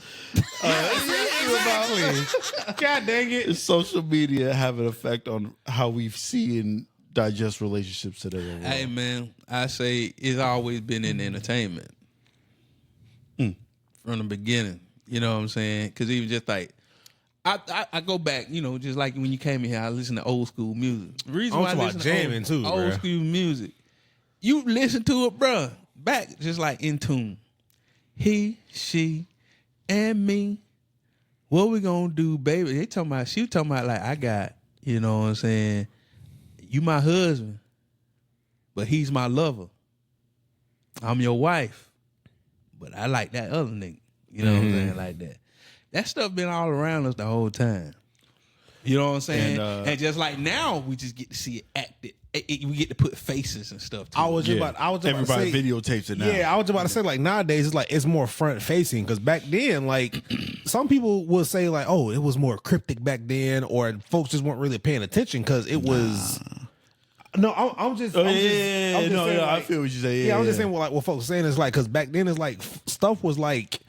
Exactly. God dang it. Does social media have an effect on how we see and digest relationships today? Overall? Hey, man, I say it's always been in entertainment from the beginning. You know what I'm saying? Because even just like, I go back, you know, just like when you came in here, I listen to old school music. The reason I'm why I talking listen about to jamming too, old bruh. school music, you listen to it, bruh, back just like in tune. He, she, and me. What we gonna do, baby? She was talking about like, I got, you know what I'm saying? You my husband, but he's my lover. I'm your wife, but I like that other nigga. You know what I'm saying? Like that. That stuff been all around us the whole time. You know what I'm saying? And just like now, we just get to see it acted. We get to put faces and stuff. To I was just Yeah. about. I was just Everybody about to say, videotapes it now. Yeah, I was about to say like nowadays it's like it's more front facing because back then like some people would say like oh it was more cryptic back then or folks just weren't really paying attention because it was. No, I'm just. I'm just saying, I like- feel what you say. Yeah, I'm just saying what folks are saying is like because back then it's like stuff was like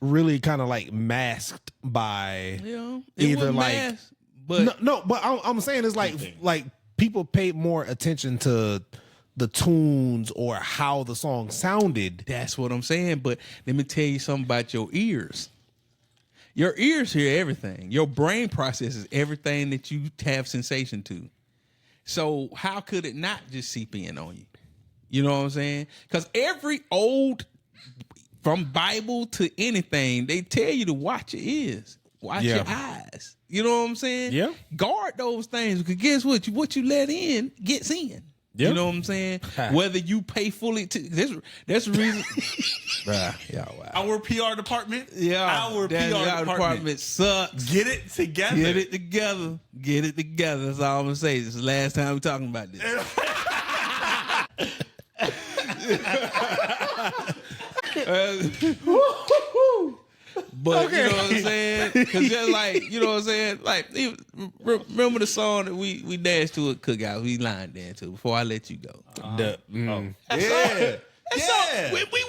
really kind of like masked by You know, either was like mass, but but I'm saying it's like people paid more attention to the tunes or how the song sounded. that's what I'm saying. But let me tell you something about your ears. Your ears hear everything. Your brain processes everything that you have sensation to. So how could it not just seep in on you? You know what I'm saying? Because every old, from Bible to anything, they tell you to watch your ears, watch Yeah. your eyes. You know what I'm saying? Yeah. Guard those things because guess what? What you let in gets in. Yeah. You know what I'm saying? Whether you pay fully to that's the reason. Bruh, yeah, wow. Our PR department. Yeah, Our that PR department. sucks. Get it together. Get it together. Get it together. That's all I'm gonna say. This is the last time we're talking about this. But you know what I'm saying? Because just like, you know what I'm saying? Like, remember the song that we danced to at Cookout? We line danced to before I let you go. Yeah. And so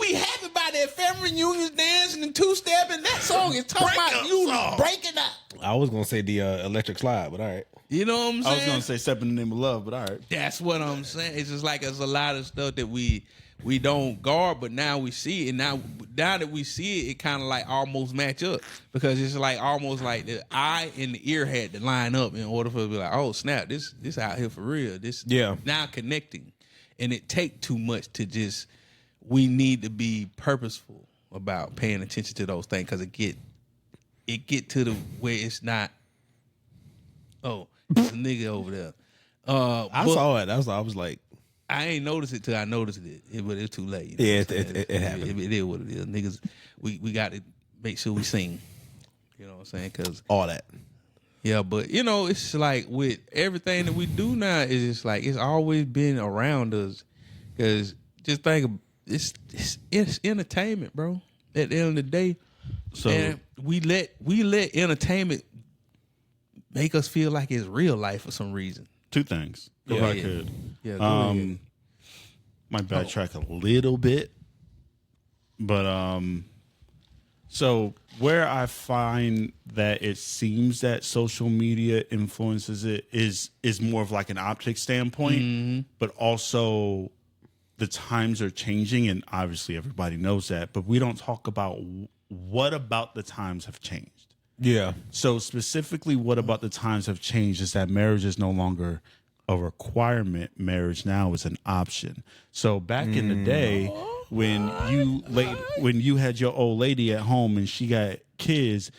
we happy about that family reunions dancing and two-stepping. That song is talking about you breaking up. I was gonna say the electric slide, but all right. You know what I'm I saying? was gonna say "Step in the Name of Love," but all right. That's what I'm saying. It's just like there's a lot of stuff that we don't guard, but now we see it. And now that we see it, it kind of like almost match up because it's like almost like the eye and the ear had to line up in order for it to be like, oh snap, this out here for real. This now connecting, and it take too much to just. We need to be purposeful about paying attention to those things because it get to the where it's not. Oh, there's a nigga over there. I saw it. I was like, I ain't noticed it till I noticed it, but it's too late. Yeah, it happened. It is what it is. Niggas, we got to make sure we sing. You know what I'm saying? Cause all that. yeah, but you know, it's like with everything that we do now, it's just like it's always been around us. Cause just think of it's entertainment, bro. At the end of the day, So and we let entertainment make us feel like it's real life for some reason. Two things, if Yeah. I could. Yeah, go ahead. Might backtrack a little bit, but so where I find that it seems that social media influences it is more of like an optic standpoint, but also the times are changing, and obviously everybody knows that, but we don't talk about what about the times have changed. Yeah. So specifically, what about the times have changed is that marriage is no longer a requirement. Marriage now is an option. So back in the day, when you had your old lady at home and she got kids,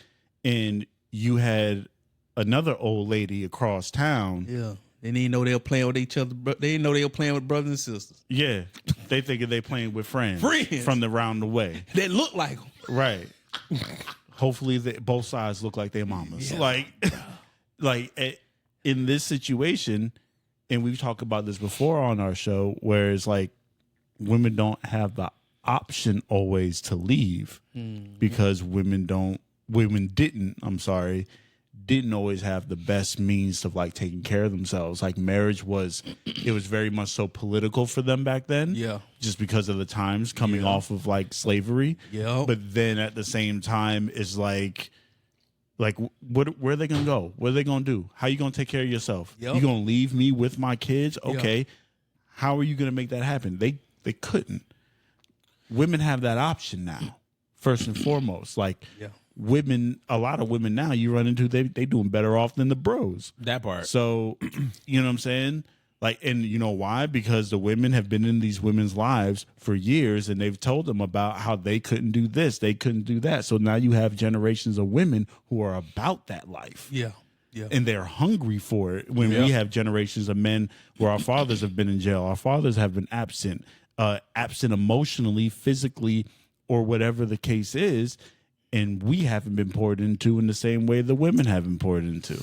and you had another old lady across town, Yeah. They didn't know they were playing with each other. They didn't know they were playing with brothers and sisters. yeah, they thinking they playing with friends Friends. from the round the way, They look like them. right? Hopefully, both sides look like their mamas. Yeah. In this situation, and we've talked about this before on our show, where it's like women don't have the option always to leave because women didn't always have the best means of like taking care of themselves. Like marriage was very much so political for them back then. Yeah. Just because of the times coming off of like slavery. Yeah. But then at the same time, it's like where are they gonna go? What are they gonna do? How you gonna take care of yourself? Yep. You gonna leave me with my kids? Okay. How are you gonna make that happen? They couldn't. Women have that option now, first and foremost. Like women, a lot of women now you run into, they doing better off than the bros. That part. So, you know what I'm saying? Like, and you know why? Because the women have been in these women's lives for years, and they've told them about how they couldn't do this, they couldn't do that. So now you have generations of women who are about that life. Yeah. Yeah. And they're hungry for it. When we have generations of men where our fathers have been in jail, our fathers have been absent emotionally, physically, or whatever the case is, and we haven't been poured into in the same way the women have been poured into.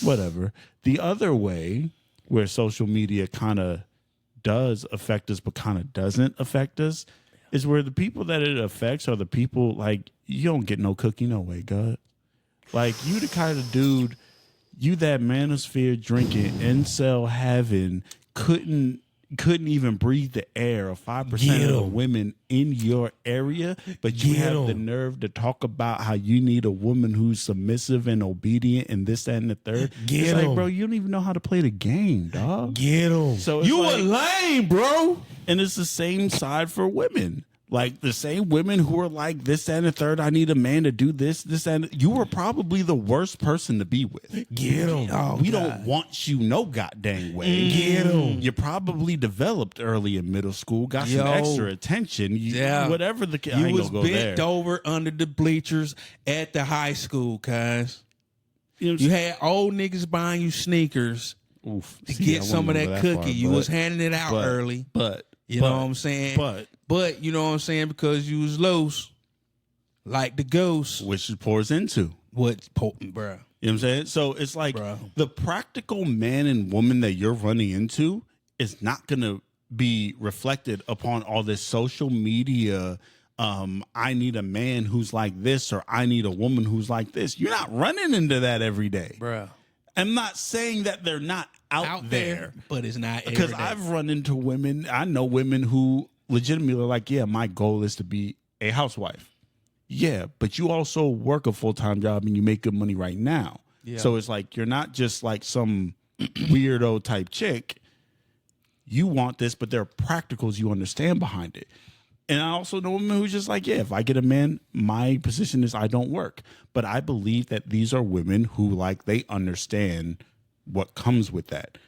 Whatever. The other way where social media kind of does affect us but kind of doesn't affect us is where the people that it affects are the people like, you don't get no cookie no way, God. Like, you the kind of dude, you that manosphere drinking, incel having, couldn't even breathe the air of 5% of the women in your area, but you have the nerve to talk about how you need a woman who's submissive and obedient and this, that, and the third. It's like, bro, you don't even know how to play the game, dog. Get him. So it's You like, a lame, bro. and it's the same side for women. Like the same women who are like this, that, and the third. I need a man to do this, and you were probably the worst person to be with. Get him. Oh, we don't want you no goddamn way. Get him. You probably developed early in middle school, got some Yo. extra attention. Whatever the case. I You ain't was gonna go bent there. over under the bleachers at the high school, cuz. You know what I'm You saying? had old niggas buying you sneakers Oof. to See, I get wouldn't some of go that far, cookie. You but- was handing it out early. You know what I'm saying? But you know what I'm saying? Because you was loose, like the ghost. which it pours into. What's potent, bruh? You know what I'm saying? So it's like Bro. the practical man and woman that you're running into is not going to be reflected upon all this social media. I need a man who's like this, or I need a woman who's like this. You're not running into that every day. Bruh. I'm not saying that they're not out there. but it's not Because every day. I've run into women, I know women who legitimately are like, yeah, my goal is to be a housewife. Yeah, but you also work a full-time job and you make good money right now. Yeah. So it's like, you're not just like some weirdo type chick. You want this, but there are practicals you understand behind it. And I also know women who's just like, yeah, if I get a man, my position is I don't work. But I believe that these are women who like, they understand what comes with that.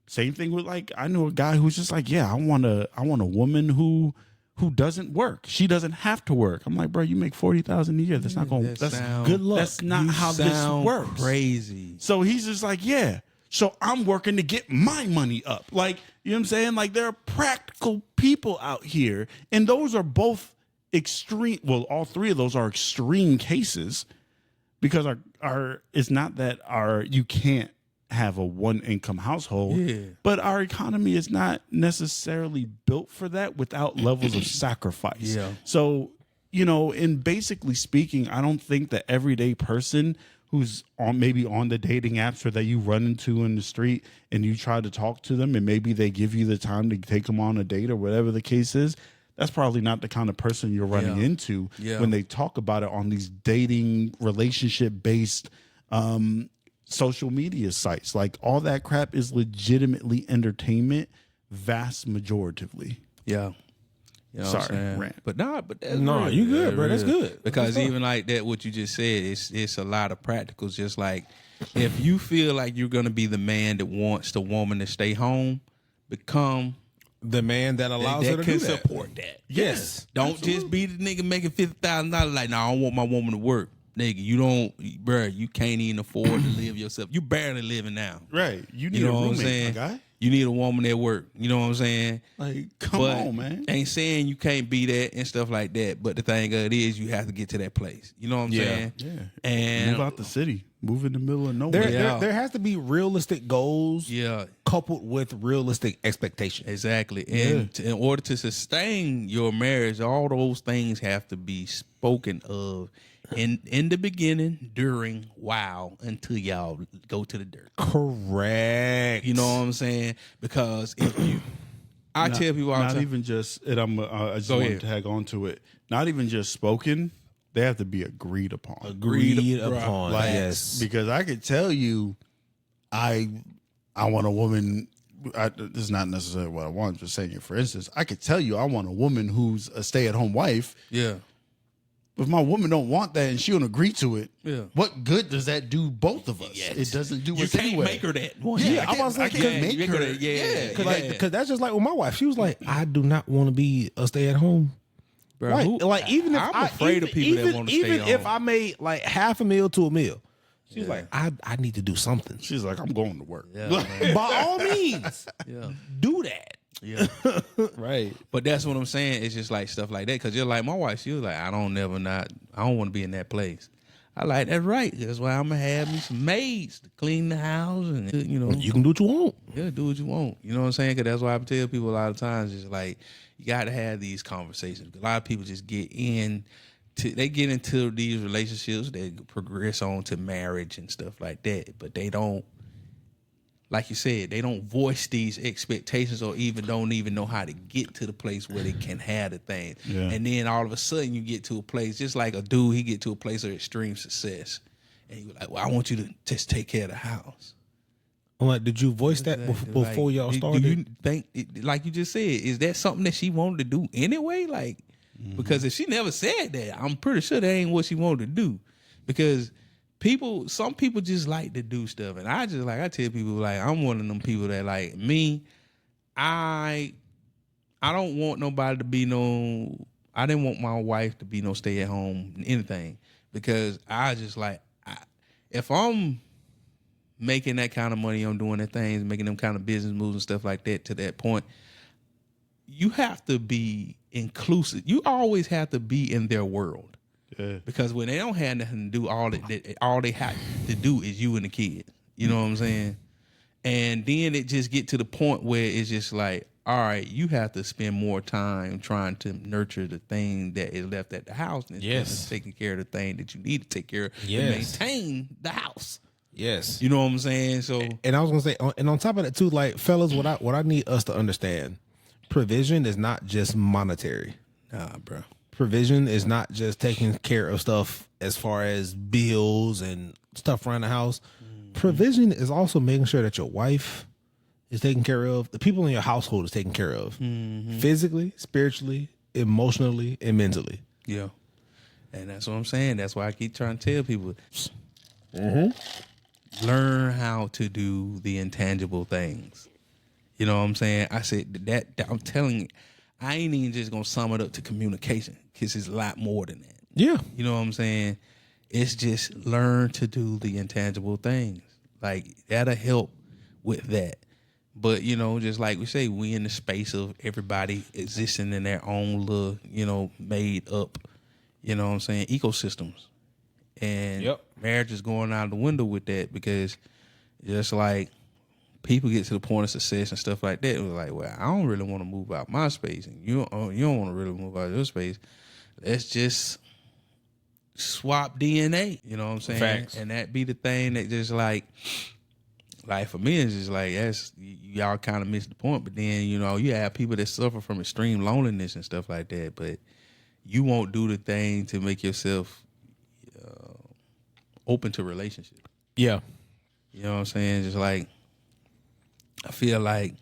Same thing with like, I know a guy who's just like, yeah, I want a woman who doesn't work. She doesn't have to work. I'm like, bro, you make $40,000 a year. That's not going. That's good luck. That's not You how this sound works. Crazy. So he's just like, yeah. So I'm working to get my money up. Like, you know what I'm saying? Like, there are practical people out here, and those are both extreme. Well, all three of those are extreme cases, because our it's not that you can't have a one income household, but our economy is not necessarily built for that without levels of sacrifice. Yeah. So, you know, in basically speaking, I don't think the everyday person who's on maybe on the dating apps or that you run into in the street and you try to talk to them and maybe they give you the time to take them on a date or whatever the case is, that's probably not the kind of person you're running Yeah. into Yeah. when they talk about it on these dating relationship based social media sites. Like all that crap is legitimately entertainment, vast majoritively. Yeah. You know Sorry, what I'm saying? rant. But that's No, real. you good, bro. That's real. good. Because That's even like that, what you just said, it's a lot of practicals. Just like if you feel like you're gonna be the man that wants the woman to stay home, become The man that allows her that to can do that. support that. Yes. Don't just be the nigga making $50,000. Like, no, I don't want my woman to work. Nigga, you don't, bruh, you can't even afford to live yourself. You barely living now. Right. You need You know a what I'm roommate, saying? my guy. You need a woman at work. You know what I'm saying? Like, come But on, man. Ain't saying you can't be that and stuff like that. But the thing of it is, you have to get to that place. You know what I'm Yeah. saying? Yeah. And Move out the city. Move in the middle of nowhere. There has to be realistic goals yeah, coupled with realistic expectations. exactly. And in order to sustain your marriage, all those things have to be spoken of in the beginning, during, while, until y'all go to the dirt. Correct. You know what I'm saying? Because if you, I tell people all the Not time. even just, and I just Go want ahead. to tag on to it. Not even just spoken. They have to be agreed upon. agreed Bruh. upon. Like, Yes. because I could tell you, I want a woman. This is not necessarily what I want. Just saying it. For instance, I could tell you I want a woman who's a stay-at-home wife. Yeah. But if my woman don't want that and she don't agree to it, Yeah. what good does that do both of us? Yes. It doesn't do You us can't anyway. make her that. Yeah, I was I like, can't make her. that. Yeah. Because that's just like with my wife. She was like, I do not want to be a stay at home. Bro, Right. who- Like even if I'm afraid of people that want to stay even home. if I made like half a meal to a meal, she's like, I need to do something. She's like, I'm going to work. By all means, yeah. do that. Yeah. Right. But that's what I'm saying. It's just like stuff like that. Because you're like my wife. She was like, I don't want to be in that place. I like that's right. That's why I'm gonna have me some maids to clean the house and You can do what you want. yeah, do what you want. You know what I'm saying? Because that's why I tell people a lot of times. It's like you got to have these conversations. A lot of people just get into these relationships. They progress on to marriage and stuff like that, but they don't. Like you said, they don't voice these expectations or don't even know how to get to the place where they can have the thing. Yeah. And then all of a sudden you get to a place, just like a dude, he get to a place of extreme success. And you're like, well, I want you to just take care of the house. I'm like, did you voice that before Like, y'all do started? you think, like you just said, is that something that she wanted to do anyway? Like, because if she never said that, I'm pretty sure that ain't what she wanted to do. Because some people just like to do stuff, and I tell people, like, I'm one of them people that, like me, I don't want nobody to be I didn't want my wife to be no stay at home anything, because I just like, if I'm making that kind of money on doing that things, making them kind of business moves and stuff like that to that point, you have to be inclusive. You always have to be in their world. Yeah. Because when they don't have nothing to do, all they have to do is you and the kid. You know what I'm saying? And then it just get to the point where it's just like, all right, you have to spend more time trying to nurture the thing that is left at the house and Yes. taking care of the thing that you need to take care of Yes. to maintain the house. Yes. You know what I'm saying? So And I was gonna say, and on top of that too, like fellas, what I need us to understand, provision is not just monetary. nah, bro. Provision is not just taking care of stuff as far as bills and stuff around the house. Provision is also making sure that your wife is taken care of, the people in your household is taken care of, physically, spiritually, emotionally, and mentally. Yeah. And that's what I'm saying. That's why I keep trying to tell people, learn how to do the intangible things. You know what I'm saying? I said that I'm telling you, I ain't even just gonna sum it up to communication, because it's a lot more than that. Yeah. You know what I'm saying? It's just learn to do the intangible things. Like, that'll help with that. But, just like we say, we in the space of everybody existing in their own little, made up, ecosystems. And Yep. marriage is going out the window with that, because just like people get to the point of success and stuff like that, it was like, well, I don't really want to move out my space, and you don't want to really move out your space. Let's just swap DNA. You know what I'm saying? Facts. And that be the thing that just like for me, it's just like y'all kind of missed the point. But then you have people that suffer from extreme loneliness and stuff like that. But you won't do the thing to make yourself open to relationship. Yeah. You know what I'm saying? Just like I feel like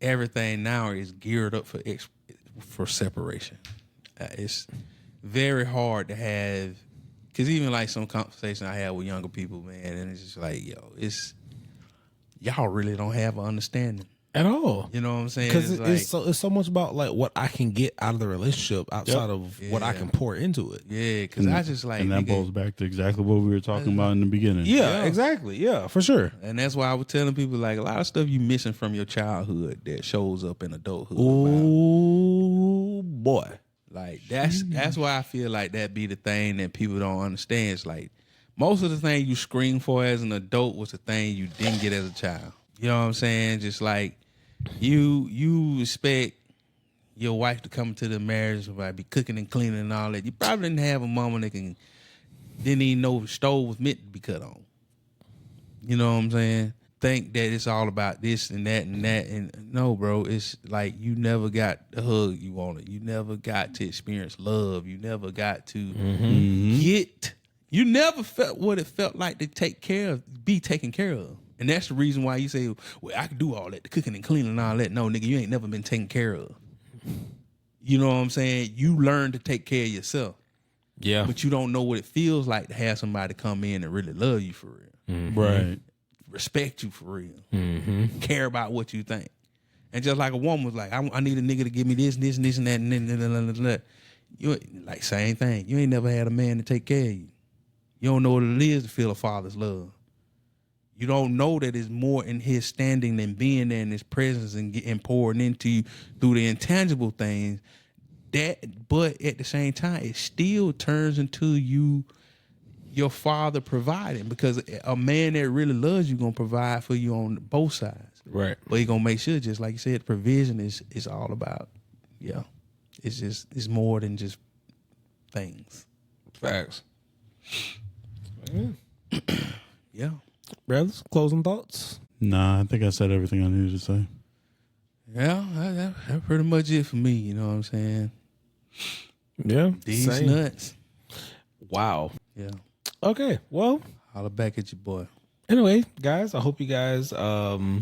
everything now is geared up for separation. It's very hard to have, because even like some conversation I had with younger people, man, and it's just like, y'all really don't have an understanding At all. You know what I'm saying? Because It's it's so much about like what I can get out of the relationship outside of what I can pour into it. yeah, because I just like, and that goes back to exactly what we were talking about in the beginning. Yeah, exactly. Yeah, for sure. and that's why I was telling people like a lot of stuff you missing from your childhood that shows up in adulthood. Ooh, boy. Like that's why I feel like that be the thing that people don't understand. It's like most of the thing you scream for as an adult was the thing you didn't get as a child. You know what I'm saying? Just like you expect your wife to come to the marriage by be cooking and cleaning and all that. You probably didn't have a mama that didn't even know the stove was meant to be cut on. You know what I'm saying? Think that it's all about this and that and that, and no, bro. It's like you never got the hug you wanted. You never got to experience love. You never got to get. You never felt what it felt like to be taken care of. And that's the reason why you say, well, I can do all that, the cooking and cleaning and all that. No, nigga, you ain't never been taken care of. You know what I'm saying? You learn to take care of yourself. Yeah. But you don't know what it feels like to have somebody come in and really love you for real. Right. Respect you for real. Care about what you think. And just like a woman was like, I need a nigga to give me this, this, and this, and that, and that. You like same thing. You ain't never had a man to take care of you. You don't know what it is to feel a father's love. You don't know that it's more in his standing than being there in his presence and pouring into you through the intangible things. But at the same time, it still turns into your father providing, because a man that really loves you gonna provide for you on both sides. Right. But he gonna make sure, just like you said, provision is all about. Yeah, it's more than just things. Facts. Yeah. Brothers, closing thoughts? Nah, I think I said everything I needed to say. Yeah, that's pretty much it for me. You know what I'm saying? Yeah. These same. nuts. Wow. Yeah. Okay. Well, Holler back at your boy. anyway, guys, I hope you guys got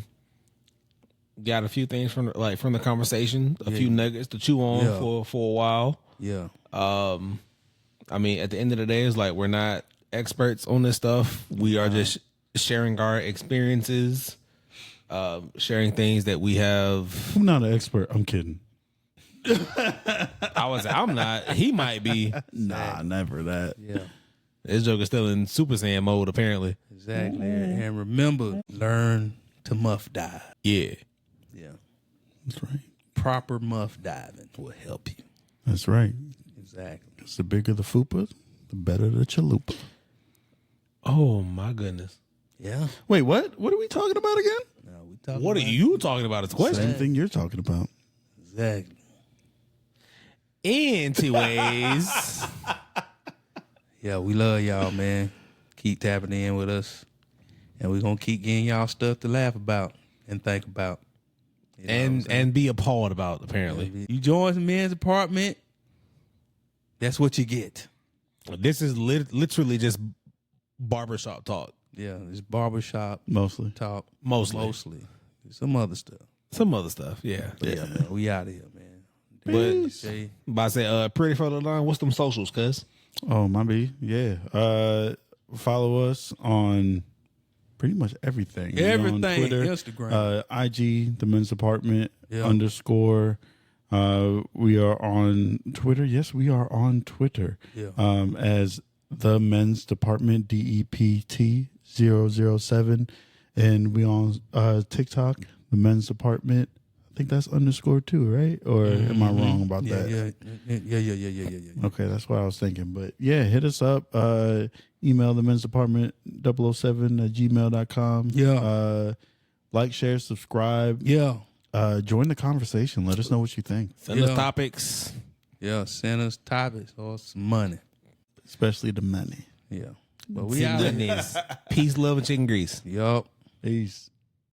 a few things from the conversation, a few nuggets to chew on for a while. Yeah. I mean, at the end of the day, it's like we're not experts on this stuff. We are just sharing our experiences, sharing things that we have. I'm not an expert. I'm kidding. I'm not. He might be. Nah, never that. Yeah. This joke is still in Super Saiyan mode, apparently. Exactly. And remember, learn to muff dive. Yeah. Yeah. That's right. Proper muff diving will help you. That's right. Exactly. Because the bigger the fupa, the better the chalupa. Oh my goodness. Yeah. Wait, what? What are we talking about again? No, we talking What are about you talking about? It's a question. Same thing you're talking about. Exactly. Anyways. Yeah, we love y'all, man. Keep tapping in with us. And we're going to keep getting y'all stuff to laugh about and think about. You know what I'm saying? and be appalled about, apparently. You join the men's apartment, that's what you get. This is literally just barbershop talk. Yeah, it's barbershop Mostly. talk. Mostly. Some other stuff. Some other stuff, yeah. But yeah, man, we out of here, man. But Say, I say, pretty further down, what's them socials, cuz? Oh, my B. Yeah. Follow us on pretty much everything. We're everything. on Twitter, Instagram. IG, the men's apartment Yeah. _. We are on Twitter. Yes, we are on Twitter. Yeah. As the men's department DEPT 007, and we on TikTok, the men's department. I think that's _2, right? Or am I wrong about that? Yeah. Okay, that's what I was thinking. But yeah, hit us up. Email the men's department 007@gmail.com. Yeah. Like, share, subscribe. Yeah. Join the conversation. Let us know what you think. Send us Yeah. topics. Yeah, send us topics or some money. especially the money. Yeah. But we out in Goodness. Peace, love, and chicken grease. Yup. Peace.